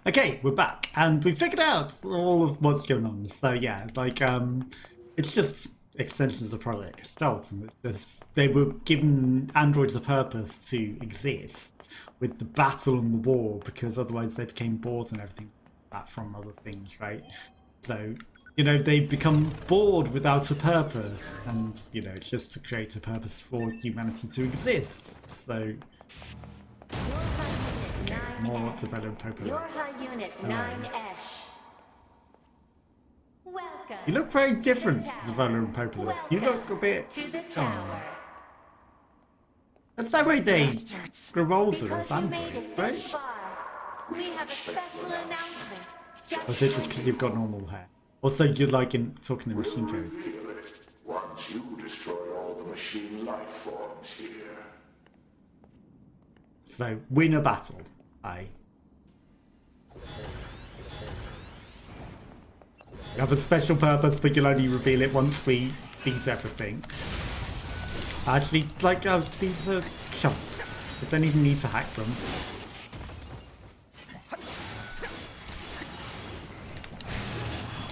Okay, we're back, and we figured out all of what's going on. So yeah, like it's just extensions of Project Gestalt, and they were given androids a purpose to exist with the battle and the war, because otherwise they became bored and everything like that from other things, right? So you know they become bored without a purpose, and you know it's just to create a purpose for humanity to exist. So. More developed popola. Your high unit 9S. Welcome. You look very different to developed popola. You look a bit. To the tower. That's that way they grow older as Because you made androids, it this right? far, we have a special announcement. Or is it just because you've got normal hair? Also, you're like talking in machine code. Once you destroy all the machine life forms here. So, win a battle. Aye. You have a special purpose, but you'll only reveal it once we beat everything. Actually, like, these are chunks. You don't even need to hack them.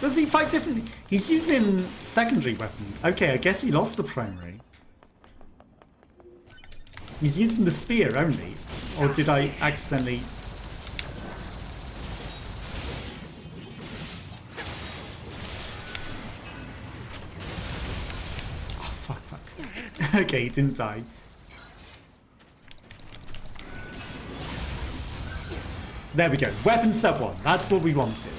Does he fight differently? He's using secondary weapon. Okay, I guess he lost the primary. He's using the spear only. Or did I accidentally... Oh, fuck. Okay, he didn't die. There we go. Weapon sub 1. That's what we wanted.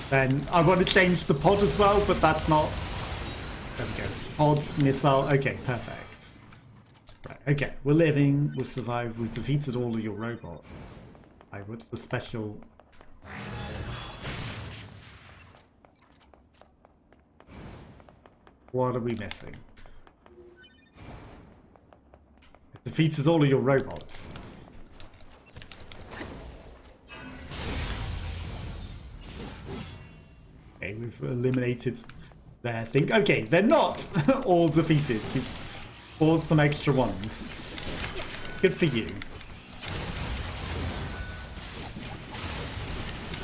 Then I want to change the pod as well, but that's not... There we go. Pods, missile. Okay, perfect. Right, okay. We're living, we've survived, we've defeated all of your robots. Right, what's the special... What are we missing? It defeated all of your robots. Okay, we've eliminated their thing. Okay, they're not all defeated. You've forced some extra ones. Good for you.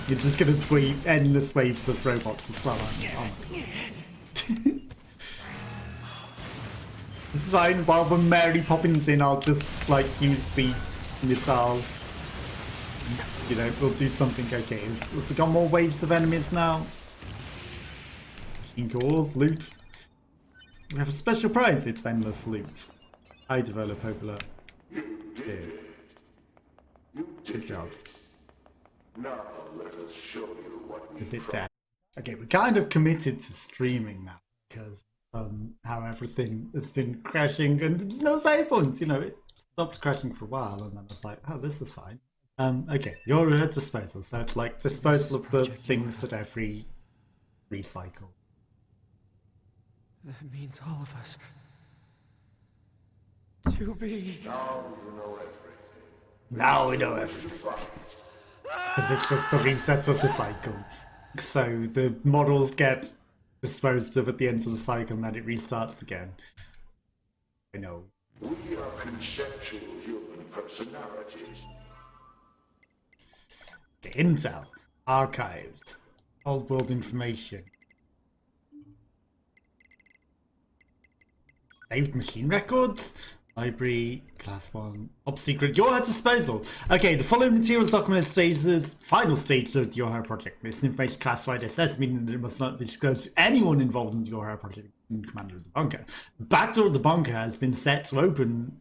You're just gonna breed endless waves of robots as well, aren't you? Oh. This is fine. While when Mary Poppins in, I'll just like use the missiles. You know, we'll do something. Okay, have we got more waves of enemies now? Cores, loot. We have a special prize. It's endless loot. I develop popola. You Good job. Now let us show you what we Is it dead? Okay, we're kind of committed to streaming now because how everything has been crashing and there's no save points. You know, it stopped crashing for a while and then I was like, oh, this is fine. Okay, you're a disposal, so it's like disposal of the things that every recycle. That means all of us. To be. Now you know everything. Now we know everything. Because it's just the resets of the cycle. So the models get disposed of at the end of the cycle and then it restarts again. I know. We are conceptual human personalities. Okay, Intel, archives, old world information. Saved machine records, library, class 1, top secret, your disposal. Okay, the following materials document stages, final stages of the Your Hire project. This information classified as SS, meaning that it must not be disclosed to anyone involved in the Your Hire project, commander of the bunker. The back door of the bunker has been set to open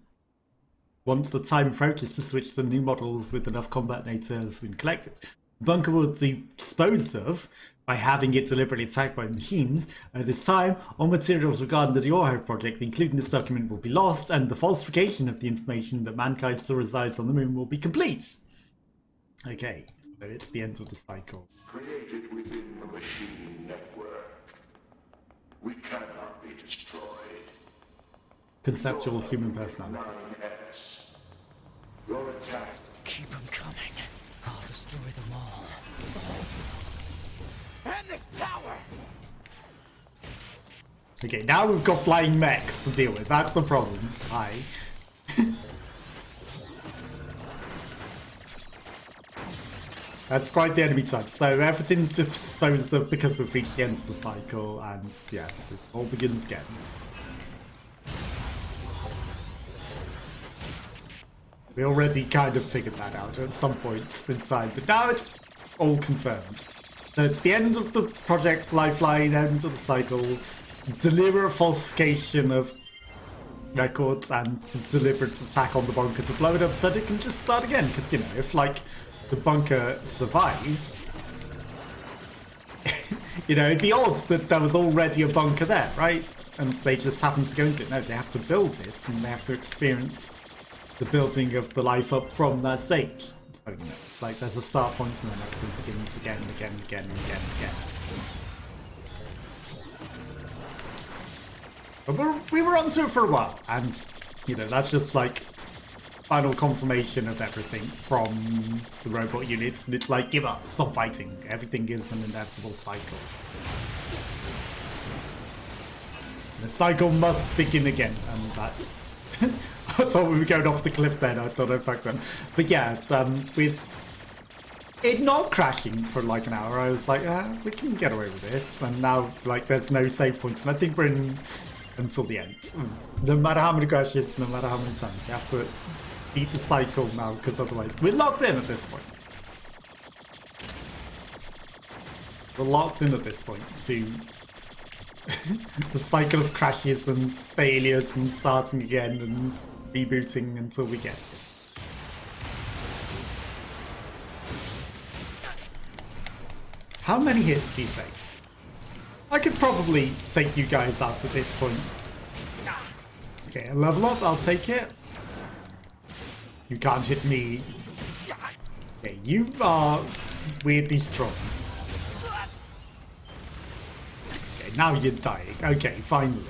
once the time approaches to switch to new models with enough combat data has been collected. The bunker will be disposed of by having it deliberately attacked by machines. At this time, all materials regarding the Your Hire project, including this document, will be lost, and the falsification of the information that mankind still resides on the moon will be complete. Okay, so it's the end of the cycle. Created within the machine network. We cannot be destroyed. Conceptual human personality. 9S. Your attack. Keep them coming. I'll destroy them all. And this tower! Okay, now we've got flying mechs to deal with. That's the problem. That's quite the enemy type. So everything's disposed of because we've reached the end of the cycle, and yeah, it all begins again. We already kind of figured that out at some point in time, but now it's all confirmed. So it's the end of the Project Lifeline, end of the cycle, deliberate falsification of records, and deliberate attack on the bunker to blow it up so that it can just start again. Because, you know, if, like, the bunker survives, you know, it'd be odd that there was already a bunker there, right? And they just happened to go into it. No, they have to build it, and they have to experience the building of the life up from that stage. So, you know, like, there's a start point, and then everything begins again and again and again and again and again. But we were onto it for a while, and, you know, that's just, like, final confirmation of everything from the robot units, and it's like, give up, stop fighting. Everything is an inevitable cycle. The cycle must begin again, and that's... I thought we were going off the cliff then, I thought I fucked up. But yeah, with it not crashing for like an hour, I was like, we can get away with this. And now, like, there's no save points, and I think we're in until the end. And no matter how many crashes, no matter how many times, you have to beat the cycle now, because otherwise we're locked in at this point. We're locked in at this point to the cycle of crashes and failures and starting again and rebooting until we get it. How many hits do you take? I could probably take you guys out at this point. Okay, a level up, I'll take it. You can't hit me. Okay, you are weirdly strong. Okay, now you're dying. Okay, finally.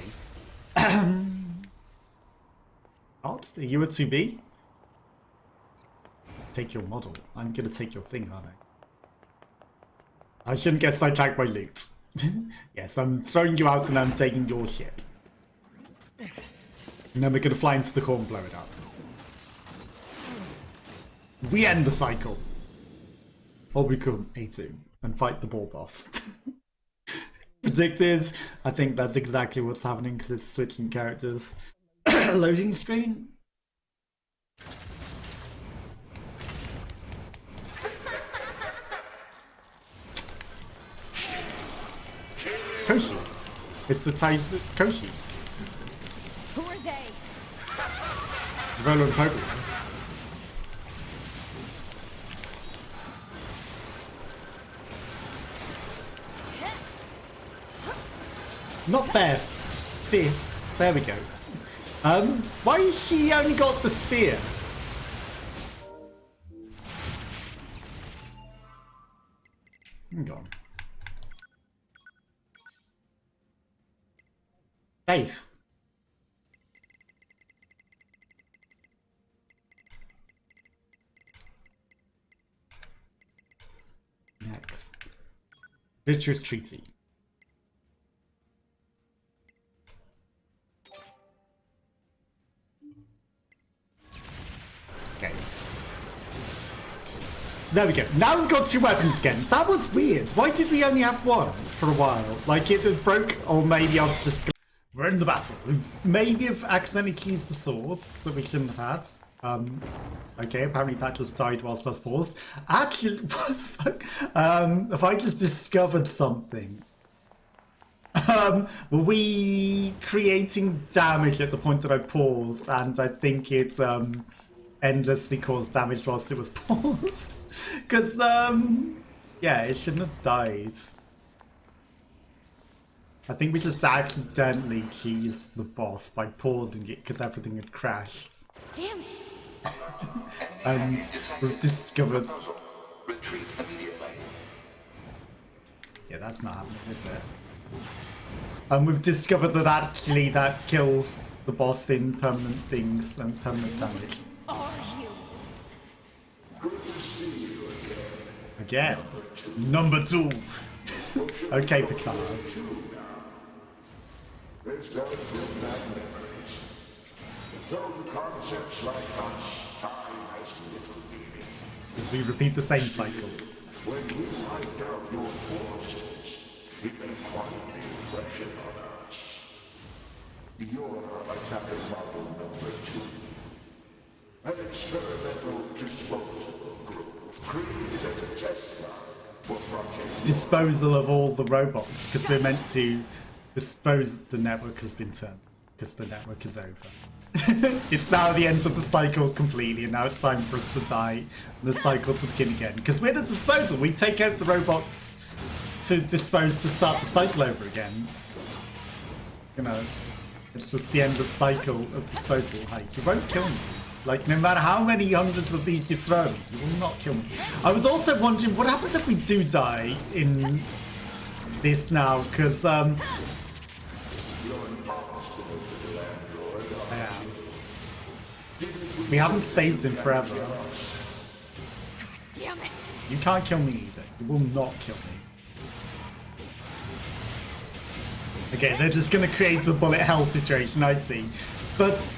What? Are you a 2B? Take your model. I'm gonna take your thing, aren't I? I shouldn't get sidetracked by loot. Yes, I'm throwing you out and I'm taking your ship. And then we're gonna fly into the core and blow it up. We end the cycle. Or we become A2 and fight the ball boss. Predicted. I think that's exactly what's happening because it's switching characters. Loading screen. Koshi. It's the type Koshi. Who are they? Devola and popola. Not bare fists. There we go. Why has she only got the spear? Hang on. Safe. Next. Virtuous Treaty. Okay. There we go. Now we've got 2 weapons again. That was weird. Why did we only have 1 for a while? Like it broke, or maybe I've just... We're in the battle. Maybe have accidentally used the swords that we shouldn't have had. Okay, apparently that just died whilst I was paused. Actually, what the fuck? If I just discovered something. Were we creating damage at the point that I paused? And I think it endlessly caused damage whilst it was paused. Because, yeah, it shouldn't have died. I think we just accidentally cheesed the boss by pausing it because everything had crashed. Damn it! And we've discovered... Retreat immediately. Yeah, that's not happening, is it? And we've discovered that actually that kills the boss in permanent things and permanent damage. Are you? Good to see you Again. again. Number 2. Okay, Picard. Let's go bring back memories. Though to concepts like us, time has little meaning. As we repeat the same cycle. When you wiped out your forces, it made quite the impression on us. You're attacker model number 2. An experimental disposable group created as a test lab for Project Disposal of all the robots, because we're meant to dispose. The network has been turned, because the network is over. It's now the end of the cycle completely, and now it's time for us to die and the cycle to begin again. Because we're the disposal, we take out the robots to dispose to start the cycle over again. You know, it's just the end of the cycle of disposal. Hey, you won't kill me. Like, no matter how many hundreds of these you throw, you will not kill me. I was also wondering, what happens if we do die in this now? Because, we haven't saved him forever. Damn it! You can't kill me either. You will not kill me. Okay, they're just gonna create a bullet hell situation, I see. But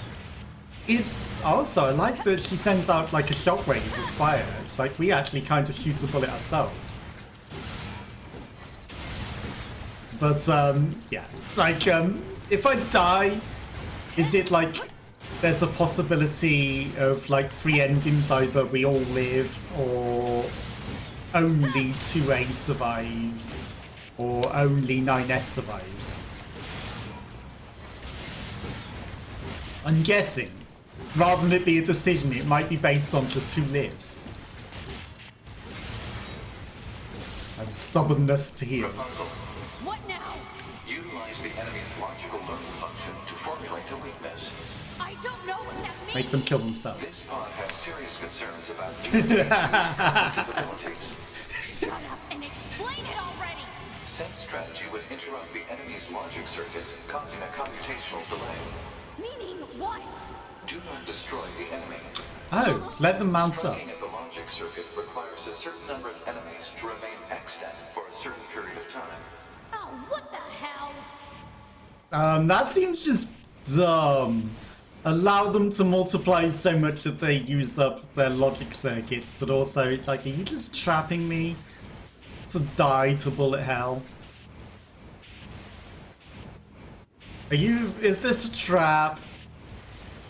is also, I like that she sends out like a shockwave of fire. It's like we actually kind of shoot a bullet ourselves. But yeah, like if I die, is it like there's a possibility of like 3 endings, either we all live or only 2A survives or only 9S survives? I'm guessing, rather than it be a decision, it might be based on just who lives. And stubbornness to heal. What now? Utilize the enemy's logical learning function to formulate a weakness. I don't know what that means. Make them kill themselves. This pod has serious concerns about limitations abilities. Shut up and explain it already! Sense strategy would interrupt the enemy's logic circuits, causing a computational delay. Meaning what? Do not destroy the enemy. Oh, let them mount up. Striking at the logic circuit requires a certain number of enemies to remain extant for a certain period of time. Oh, what the hell? That seems just dumb. Allow them to multiply so much that they use up their logic circuits, but also it's like, are you just trapping me to die to bullet hell? Are you, is this a trap?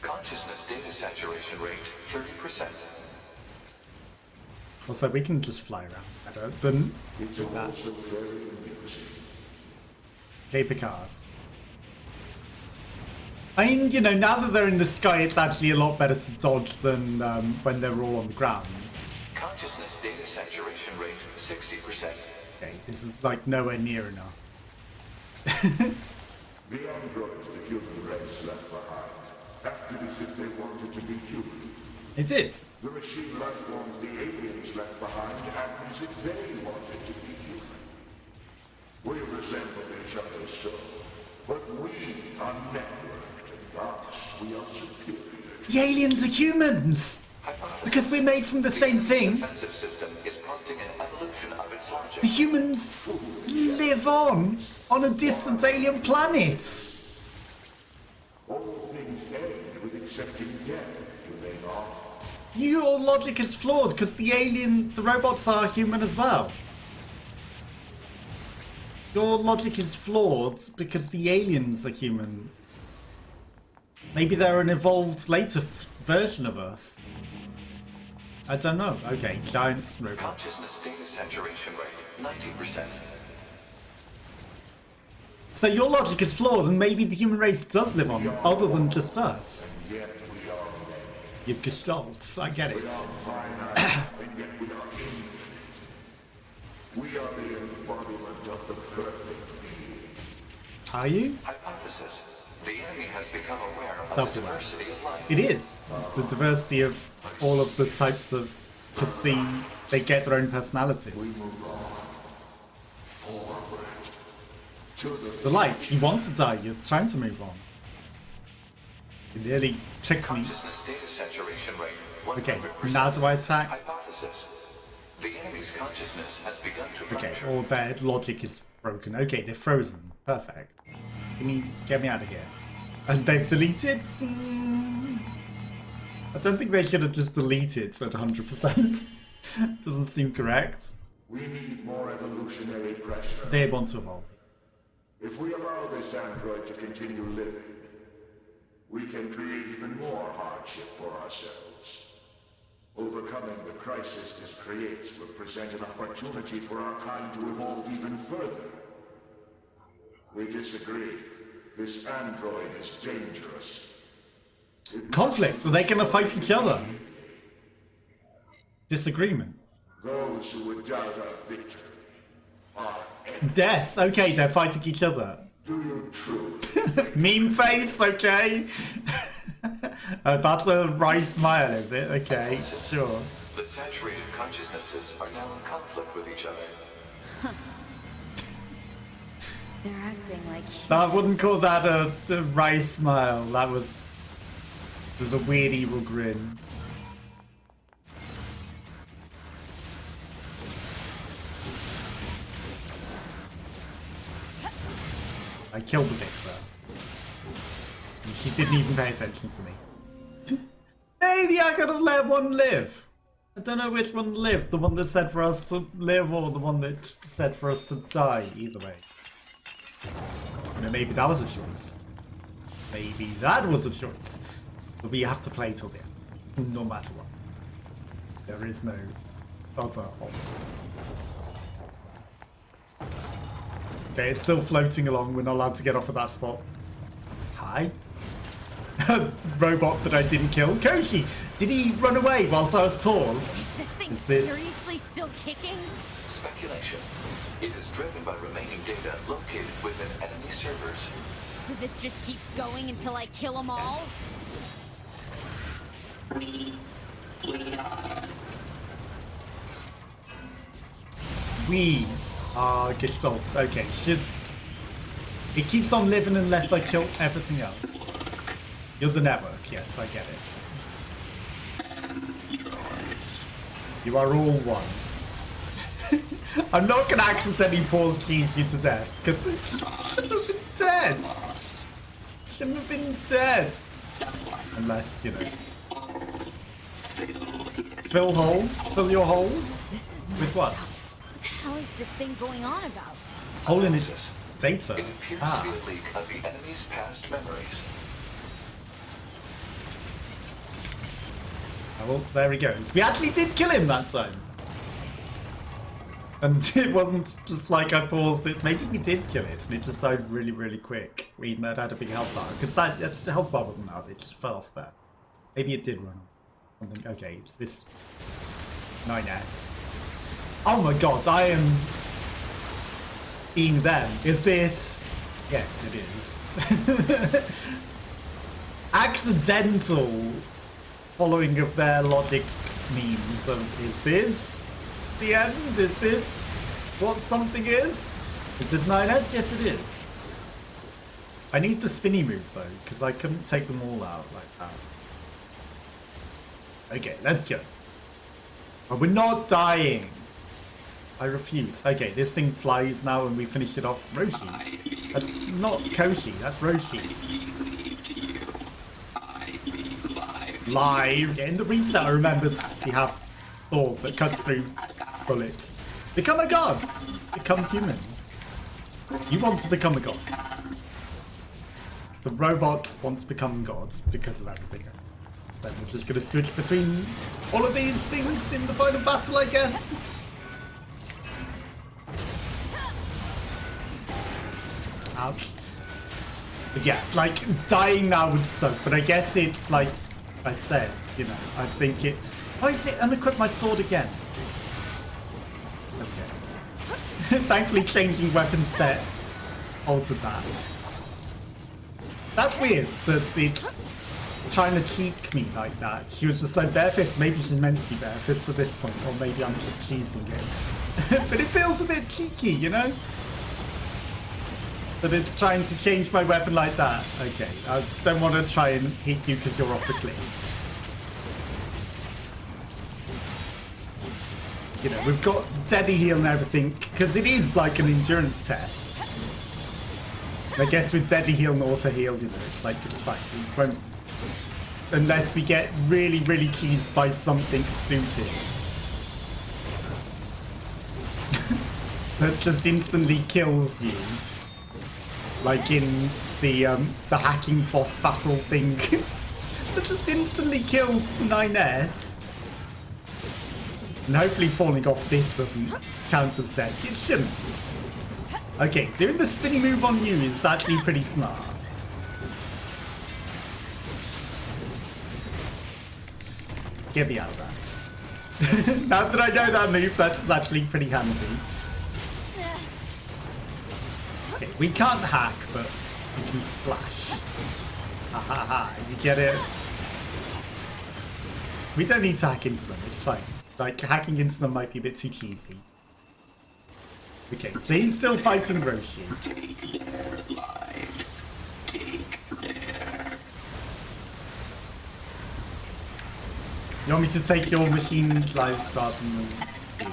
Consciousness data saturation rate 30%. Also, we can just fly around better than It's also very amusing. paper cards. I mean, you know, now that they're in the sky, it's actually a lot better to dodge than when they're all on the ground. Consciousness data saturation rate 60%. Okay, this is like nowhere near enough. The androids the human race left behind acted as if they wanted to be human. It did. The machine life forms the aliens left behind acted as if they wanted to be human. We resemble each other so, but we are networked, and thus we are superior. The aliens are humans! Because we're made from the same thing. Defensive system is prompting an evolution of its logic. The humans live on a distant alien planet. All things end with accepting death, do they not? Your logic is flawed because the robots are human as well. Your logic is flawed because the aliens are human. Maybe they're an evolved later version of us. I don't know. Okay, giant robots. Consciousness data saturation rate 90%. So your logic is flawed, and maybe the human race does live on, other than just us. Yet we are Your gestalts, I get it. finite, and yet we are infinite. We are the embodiment of the perfect being. Are you? Hypothesis. The enemy has become aware of the Self-aware. diversity of life. It is. The diversity of all of the types of just they get their own personalities. We move on. Forward. To The light, you want to die, you're trying to move on. You nearly tricked me. Consciousness data saturation rate 100%. Okay, now do I attack? Hypothesis. The enemy's consciousness has begun to Okay, fracture. all their logic is broken. Okay, they're frozen. Perfect. Get me out of here. And they've deleted? I don't think they should have just deleted at 100%. Doesn't seem correct. We need more evolutionary pressure. They want to evolve. If we allow this android to continue living, we can create even more hardship for ourselves. Overcoming the crisis this creates will present an opportunity for our kind to evolve even further. We disagree. This android is dangerous. Conflict? Are they going to fight each other? Disagreement? Those who would doubt our victory are Death? Okay, they're fighting each other. Do you truly? Meme face, okay. That's a wry smile, is it? Okay, sure. The saturated consciousnesses are now in conflict with each other. They're acting like I wouldn't call that a wry smile. That was a weird evil grin. I killed the victor. And she didn't even pay attention to me. Maybe I could have let one live. I don't know which one lived. The one that said for us to live or the one that said for us to die. Either way. You know, maybe that was a choice. Maybe that was a choice. But we have to play till the end. No matter what. There is no other option. Okay, it's still floating along. We're not allowed to get off of that spot. Hi. Robot that I didn't kill. Koshi! Did he run away whilst I was paused? Is this thing Is this- seriously still kicking? Speculation. It is driven by remaining data located within enemy servers. So this just keeps going until I kill them all? We are gestalts. Okay, should... It keeps on living unless I kill everything else. You're the network. Yes, I get it. You are all one. I'm not going to accidentally pause cheese you to death, because it shouldn't have been dead. Shouldn't have been dead. Unless, you know... Fill hole? Fill your hole? This is With what? What the hell is this thing going on about? Hole in its data. It appears Ah. to be a leak of the enemy's past memories. Oh, well, there he goes. We actually did kill him that time. And it wasn't just like I paused it. Maybe we did kill it, and it just died really, really quick. Even though it had a big health bar. Because the health bar wasn't out, it just fell off there. Maybe it did run off. Something. Okay, it's this 9S. Oh my god, I am being them. Is this... Yes, it is. Accidental following of their logic means of, is this the end? Is this what something is? Is this 9S? Yes, it is. I need the spinny move though, because I couldn't take them all out like that. Okay, let's go. Oh, we're not dying. I refuse. Okay, this thing flies now and we finish it off. Roshi. That's not Koshi, that's Roshi. Live. Yeah, in the reset, I remembered we have Thor that cuts through bullets. Become a god. Become human. You want to become a god. The robots want to become gods because of everything. So then we're just going to switch between all of these things in the final battle, I guess. Ouch. But yeah, like, dying now would suck, but I guess it's like I said, you know, I think it... Oh, is it unequip my sword again? Okay. Thankfully changing weapon set altered that. That's weird that it's trying to cheek me like that. She was just like barefist, maybe she's meant to be barefist at this point, or maybe I'm just cheesing it. But it feels a bit cheeky, you know? That it's trying to change my weapon like that. Okay, I don't want to try and hit you because you're off the cliff. You know, we've got deadly heal and everything, because it is like an endurance test. I guess with deadly heal and auto heal, you know, it's like it's fine. We won't, unless we get really, really teased by something stupid that just instantly kills you, like in the hacking boss battle thing that just instantly killed 9S. And hopefully falling off this doesn't count as dead. It shouldn't. Okay, doing the spinny move on you is actually pretty smart. Get me out of that. Now that I know that move, that's actually pretty handy. Okay, we can't hack, but we can slash. Ha ha ha, you get it? We don't need to hack into them, it's fine. Like, hacking into them might be a bit too cheesy. Okay, so he's still fighting Roshi. Take their lives. Take their... You want me to take your machine's lives rather than...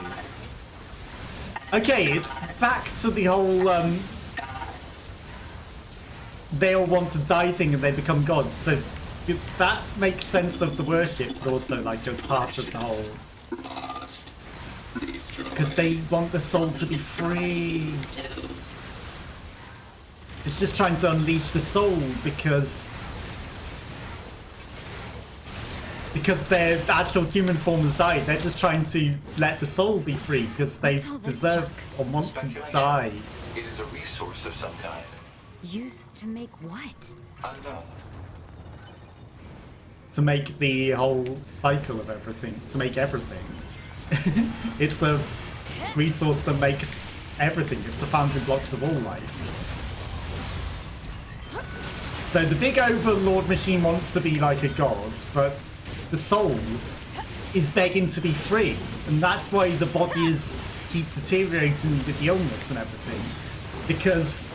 Okay, it's back to the whole, they all want to die thing and they become gods, so that makes sense of the worship, but also, like, as part of the whole... Because they want the soul to be free. It's just trying to unleash the soul because their actual human form has died. They're just trying to let the soul be free because they deserve or want to die. It is a resource of some kind. Used to make what? Unknown. To make the whole cycle of everything. To make everything. It's the resource that makes everything. It's the founding blocks of all life. So the big overlord machine wants to be like a god, but the soul is begging to be free, and that's why the bodies keep deteriorating with the illness and everything, because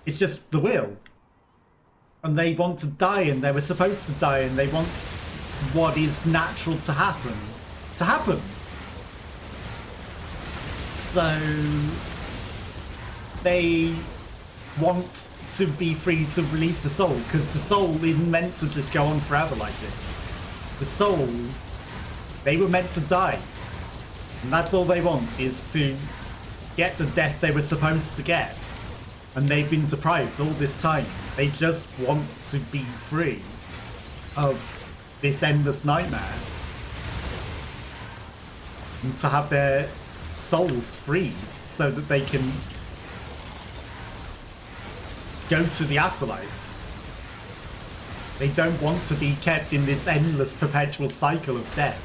it's just the will, and they want to die, and they were supposed to die, and they want what is natural to happen. So they want to be free to release the soul, because the soul isn't meant to just go on forever like this. The soul, they were meant to die, and that's all they want, is to get the death they were supposed to get, and they've been deprived all this time. They just want to be free of this endless nightmare, and to have their souls freed so that they can go to the afterlife. They don't want to be kept in this endless perpetual cycle of death.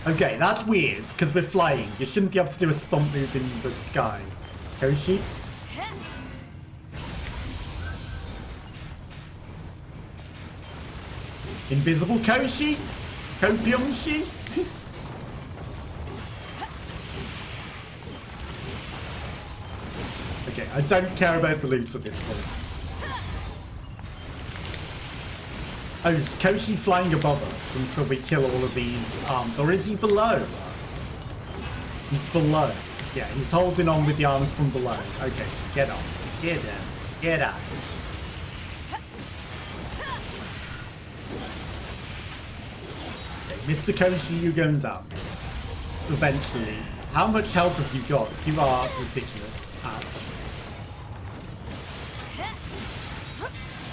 Okay, that's weird, because we're flying. You shouldn't be able to do a stomp move in the sky. Koshi? Invisible Koshi? Kopyongshi? Okay, I don't care about the loot at this point. Oh, is Koshi flying above us until we kill all of these arms? Or is he below us? He's below. Yeah, he's holding on with the arms from below. Okay, get off. Get down. Get out. Okay, Mr. Koshi, you're going down. Eventually. How much health have you got? You are ridiculous at...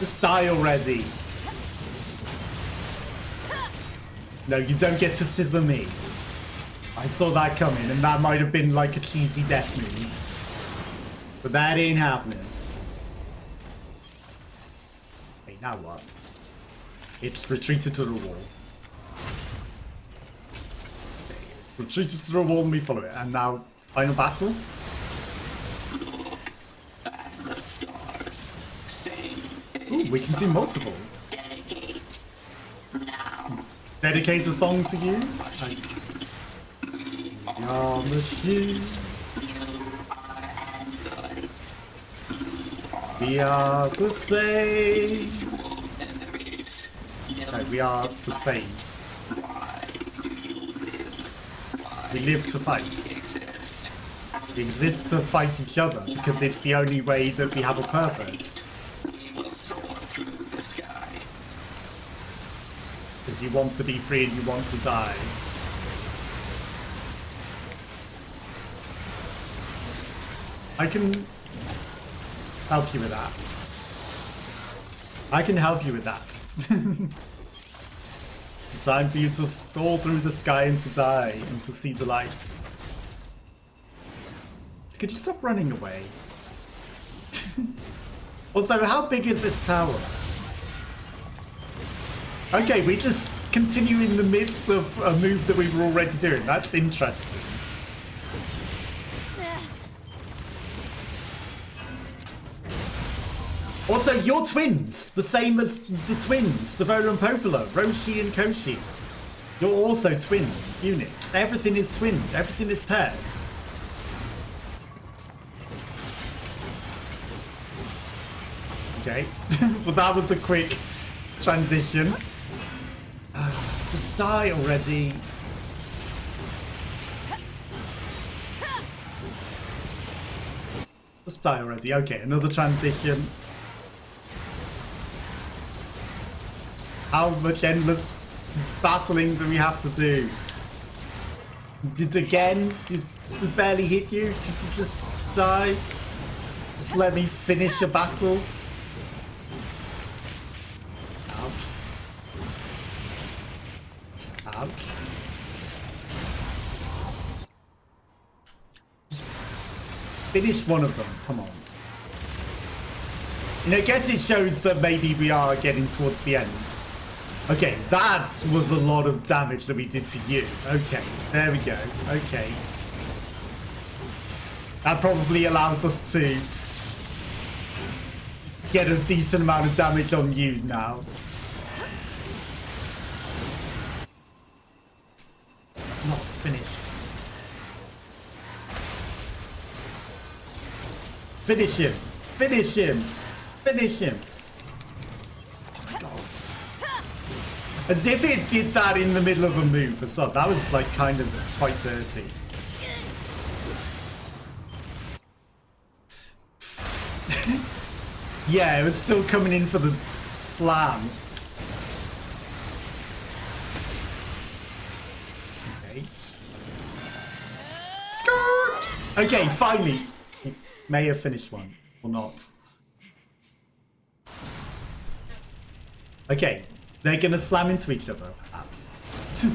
Just die already. No, you don't get to scissor me. I saw that coming, and that might have been like a cheesy death move. But that ain't happening. Hey, now what? It's retreated to the wall. Okay, retreated to the wall and we follow it. And now, final battle? Ooh, we can do multiple. Dedicate a song to you? Your machine. We are the same. No, we are the same. We live to fight. We exist to fight each other because it's the only way that we have a purpose. We will soar through the sky. Because you want to be free and you want to die. I can help you with that. I can help you with that. It's time for you to soar through the sky and to die and to see the lights. Could you stop running away? Also, how big is this tower? Okay, we just continue in the midst of a move that we were already doing. That's interesting. Also, you're twins, the same as the twins, devola and popola, Roshi and Koshi. You're also twin units. Everything is twinned. Everything is pairs. Okay, well that was a quick transition. Just die already. Just die already. Okay, another transition. How much endless battling do we have to do? Did it barely hit you? Did you just die? Just let me finish a battle. Ouch. Ouch. Just finish one of them, come on. And I guess it shows that maybe we are getting towards the end. Okay, that was a lot of damage that we did to you. Okay, there we go. Okay. That probably allows us to get a decent amount of damage on you now. Not finished. Finish him! Finish him! Finish him! Oh my god. As if it did that in the middle of a move as well. That was like kind of quite dirty. Yeah, it was still coming in for the slam. Okay. Okay, finally. May have finished one, or not. Okay, they're gonna slam into each other, perhaps.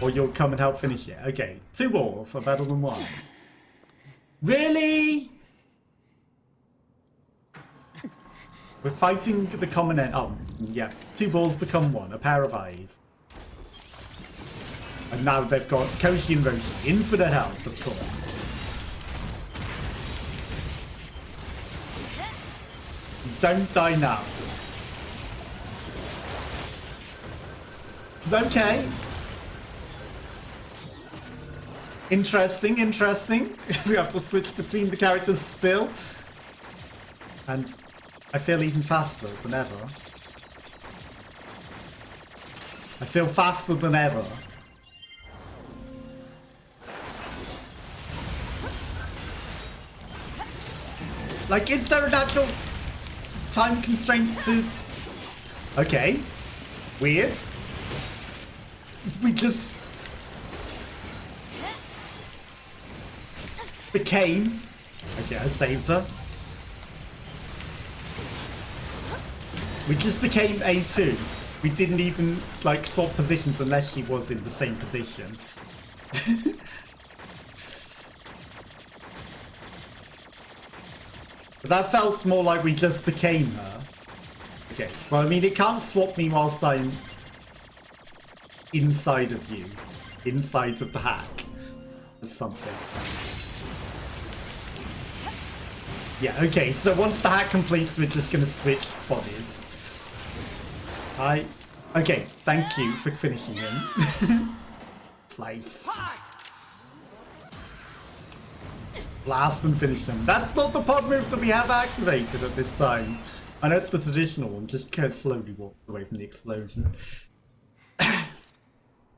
Or you'll come and help finish it. Okay, 2 balls are better than 1. Really? We're fighting the common end. Oh, yeah. 2 balls become 1, a pair of eyes. And now they've got Koshi and Roshi. Infinite health, of course. Don't die now. Okay. Interesting, interesting. We have to switch between the characters still. And I feel even faster than ever. I feel faster than ever. Like, is there an actual time constraint to... Okay. Weird. We just... became... Okay, I saved her. We just became A2. We didn't even, like, swap positions unless she was in the same position. But that felt more like we just became her. Okay, well, I mean, it can't swap me whilst I'm inside of you. Inside of the hack. Or something. Yeah, okay, so once the hack completes, we're just gonna switch bodies. Okay, thank you for finishing him. Slice. Blast and finish them. That's not the pod move that we have activated at this time. I know it's the traditional one, just slowly walk away from the explosion.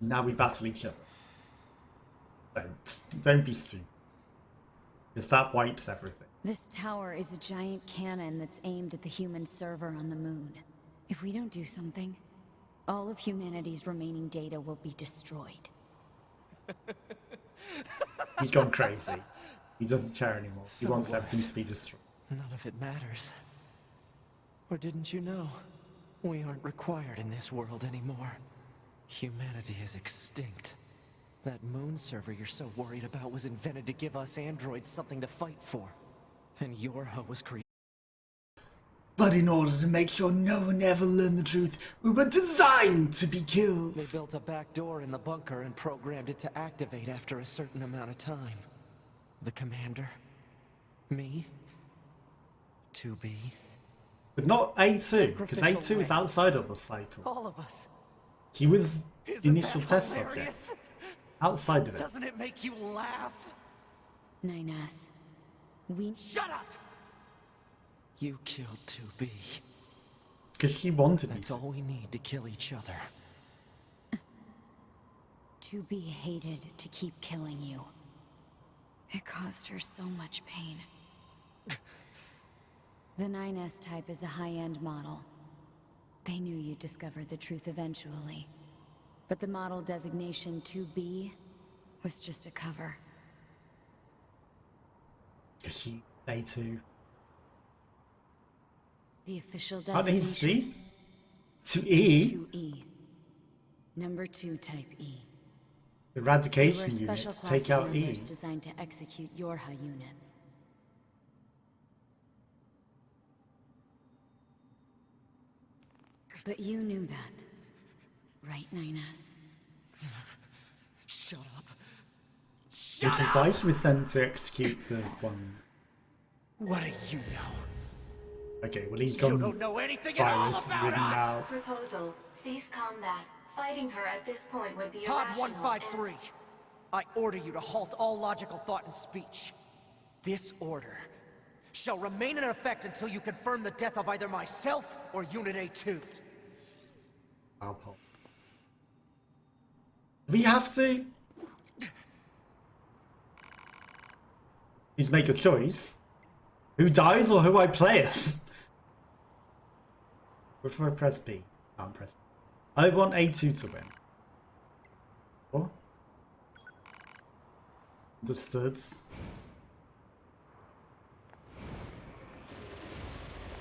Now we battle each other. Don't be stupid. Because that wipes everything. This tower is a giant cannon that's aimed at the human server on the moon. If we don't do something, all of humanity's remaining data will be destroyed. He's gone crazy. He doesn't care anymore. He So wants what? everything to be destroyed. None of it matters. Or didn't you know? We aren't required in this world anymore. Humanity is extinct. That moon server you're so worried about was invented to give us androids something to fight for. And Yorha was created. But in order to make sure no one ever learned the truth, we were designed to be killed. They built a back door in the bunker and programmed it to activate after a certain amount of time. The commander, me, 2B. But not A2, because Sacrificial A2 is lambs. outside of the cycle. All of us. He was the Isn't initial that test hilarious? subject. Outside of it. Doesn't it make you laugh? 9S, we... Shut up! You killed 2B. Because she wanted me That's to. all we need to kill each other. 2B hated to keep killing you. It caused her so much pain. The 9S type is a high-end model. They knew you'd discover the truth eventually. But the model designation 2B was just a cover. Because she, A2. The official How did he designation see? To is E, 2E. Number 2 type E. the They were eradication a unit, special to class take of out E. members designed to execute Yorha units. But you knew that, right, 9S? Shut up. Which is why she was sent to execute the one. What do you know? Okay, well he's You gone don't know anything at all virus about ridden us! now. Proposal. Cease combat. Fighting her at this point would be Pod irrational 153. I order you to halt all logical thought and speech. This order shall remain in effect until you confirm the death of either myself or Unit A2. I'll pop. We have to. He's make a choice. Who dies or who I play as? What if I press B? I'm pressing. I want A2 to win. What? Understood.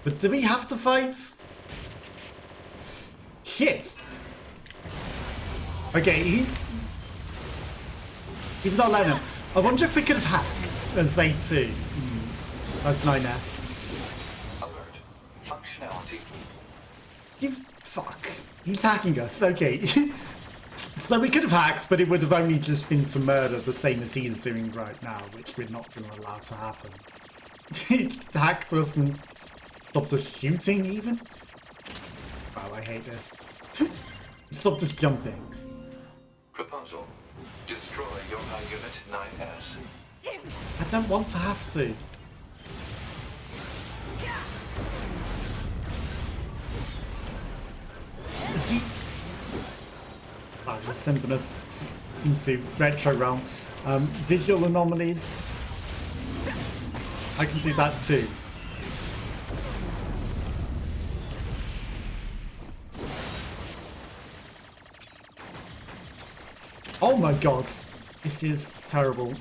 But do we have to fight? Shit! Okay, he's not letting him. I wonder if we could have hacked as A2. That's 9S. Alert. Functionality. You fuck. He's hacking us. Okay. So we could have hacked, but it would have only just been to murder the same as he is doing right now, which we're not going to allow to happen. He hacked us and stopped us shooting even? Wow, I hate this. Stopped us jumping. Proposal. Destroy Yorha Unit 9S. I don't want to have to. Is he... Oh, just sending us into retro realm. Visual anomalies. I can do that too. Oh my god, this is terrible.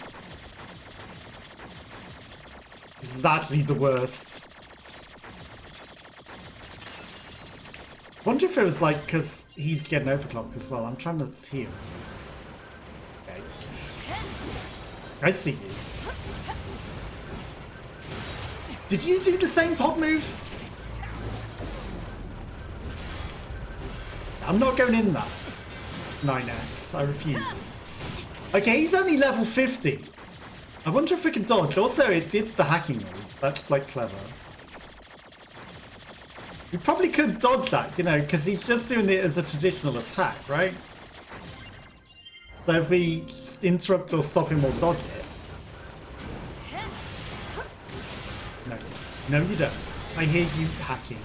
This is actually the worst. Wonder if it was like because he's getting overclocked as well. I'm trying to heal. Okay. I see you. Did you do the same pod move? I'm not going in that. 9S, I refuse. Okay, he's only level 50. I wonder if we can dodge. Also, it did the hacking move. That's like clever. We probably could dodge that, you know, because he's just doing it as a traditional attack, right? So if we interrupt or stop him or dodge it. No. No, you don't. I hear you hacking.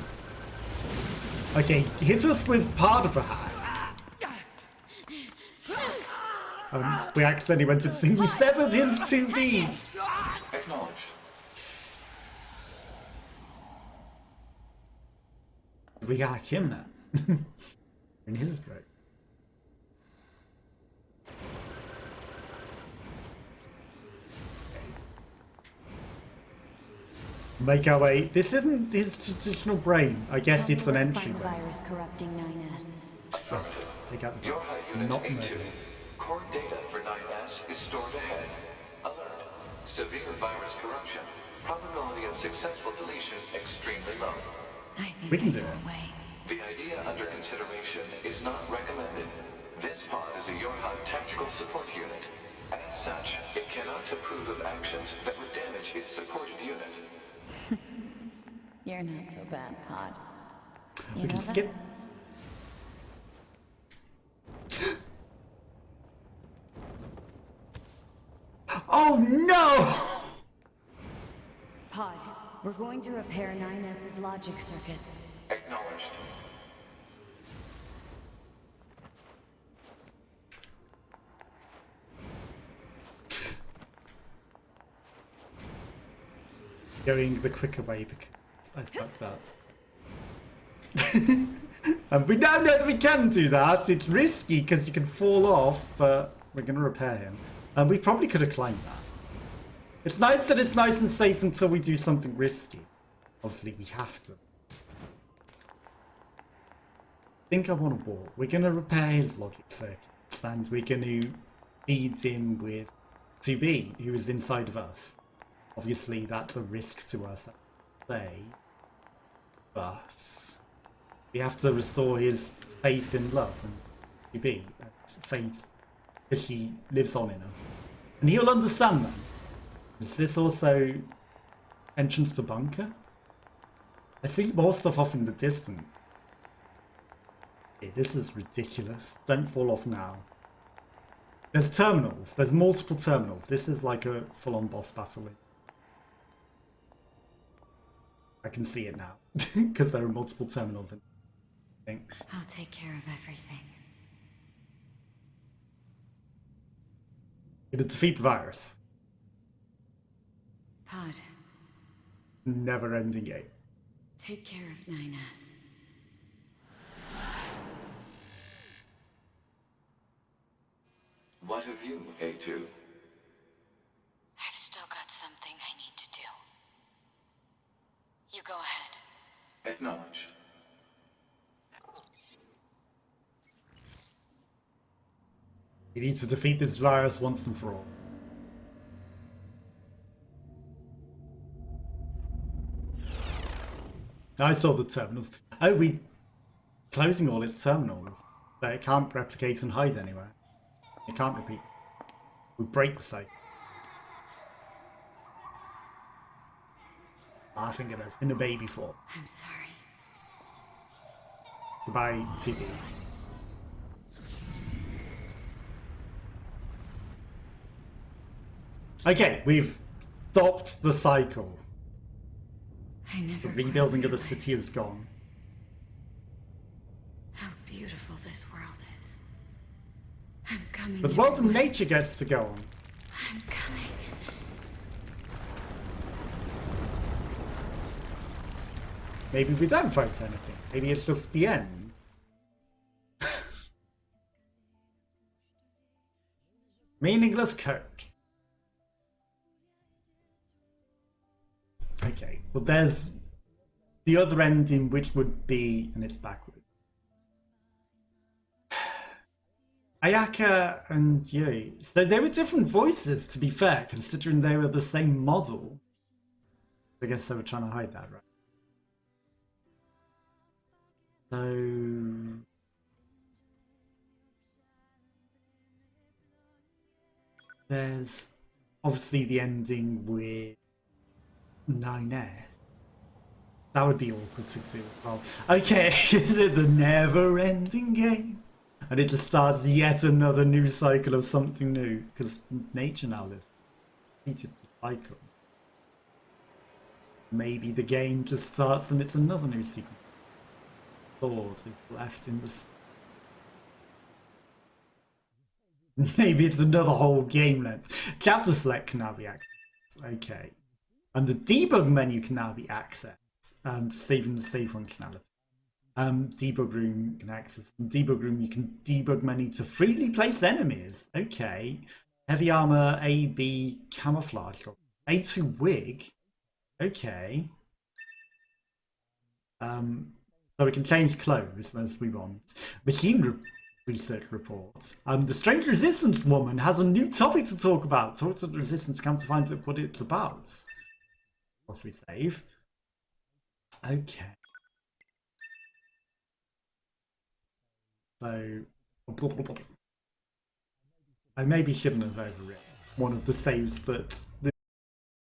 Okay, hit us with part of a hack. We accidentally went to the thing. We severed his 2B. Acknowledged. We got him now. In his throat. Make our way. This isn't his traditional brain. I guess it's an entry brain. Virus corrupting 9S. Yes. Take out the Your high unit not A2. murder. Core data for 9S is stored ahead. Alert. Severe virus corruption. Probability of successful deletion extremely low. I think We can I do know it. a way. The idea under consideration is not recommended. This pod is a Yorha tactical support unit. As such, it cannot approve of actions that would damage its supported unit. You're not so bad, Pod. You We know can skip. Oh no! Pod, we're going to repair 9S's logic circuits. Acknowledged. Going the quicker way because I fucked up. And we now know that we can do that. It's risky because you can fall off, but we're going to repair him. And we probably could have climbed that. It's nice that it's nice and safe until we do something risky. Obviously, we have to. I think I want to walk. We're going to repair his logic circuits, and we're going to feed him with 2B, who is inside of us. Obviously, that's a risk to us, I'd say. But we have to restore his faith in love and 2B. Faith that she lives on in us. And he'll understand that. Is this also entrance to bunker? I see more stuff off in the distance. Okay, this is ridiculous. Don't fall off now. There's terminals. There's multiple terminals. This is like a full-on boss battle. I can see it now. Because there are multiple terminals in the thing. I'll take care of everything. It'll defeat the virus. Pod, Never-ending game. take care of 9S. What of you, A2? I've still got something I need to do. You go ahead. Acknowledged. You need to defeat this virus once and for all. I saw the terminals. Oh, we closing all its terminals. So it can't replicate and hide anywhere. It can't repeat. We break the site. I think it has in the baby form. I'm sorry. Goodbye, TV. Okay, we've stopped the cycle. I never The rebuilding of the quite city is gone. how beautiful this world is. I'm coming. But world and everyone. nature gets to go on. I'm coming. Maybe we don't fight anything. Maybe it's just the end. Meaningless code. Okay, well there's the other ending, which would be, and it's backwards. Ayaka and you. So they were different voices, to be fair, considering they were the same model. I guess they were trying to hide that, right? So... there's obviously the ending with 9S. That would be awkward to do. Oh, okay, is it the never-ending game? And it just starts yet another new cycle of something new, because nature now lives. Repeated cycle. Maybe the game just starts and it's another new sequence. Thought is left in the... Maybe it's another whole game length. Chapter select can now be accessed. Okay. And the debug menu can now be accessed. To save the save functionality. Debug room can access. In debug room, you can debug menu to freely place enemies. Okay. Heavy armor, A, B, camouflage. A2 wig. Okay. So we can change clothes as we want. Research report. The Strange Resistance woman has a new topic to talk about. Talk to the Resistance camp to find out what it's about. Once we save. Okay. So I maybe shouldn't have overwritten one of the saves that